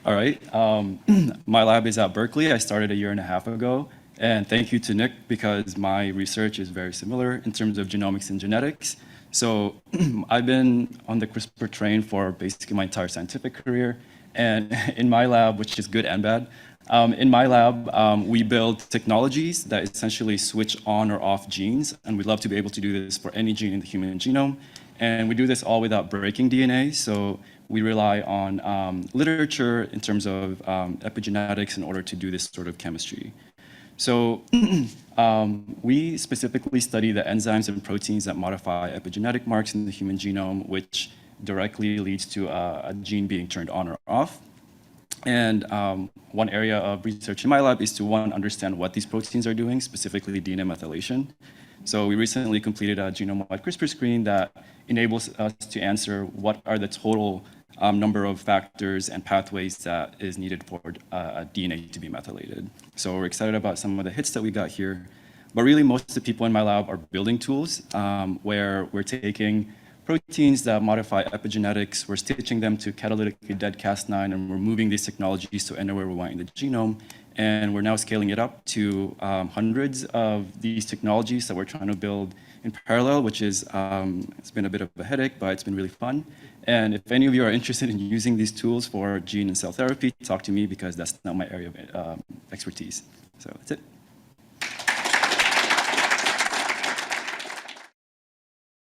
All right. My lab is at Berkeley. I started a year and a half ago. And thank you to Nick because my research is very similar in terms of genomics and genetics. So I've been on the CRISPR train for basically my entire scientific career. And in my lab, which is good and bad, in my lab, we build technologies that essentially switch on or off genes. And we'd love to be able to do this for any gene in the human genome. And we do this all without breaking DNA. So we rely on literature in terms of epigenetics in order to do this sort of chemistry. So we specifically study the enzymes and proteins that modify epigenetic marks in the human genome, which directly leads to a gene being turned on or off. And one area of research in my lab is to, one, understand what these proteins are doing, specifically DNA methylation. So we recently completed a genome-wide CRISPR screen that enables us to answer what are the total number of factors and pathways that is needed for DNA to be methylated. So we're excited about some of the hits that we got here. But really, most of the people in my lab are building tools where we're taking proteins that modify epigenetics, we're stitching them to catalytically dead Cas9, and we're moving these technologies to anywhere we want in the genome. And we're now scaling it up to hundreds of these technologies that we're trying to build in parallel, which is, it's been a bit of a headache, but it's been really fun. And if any of you are interested in using these tools for gene and cell therapy, talk to me because that's not my area of expertise. So that's it.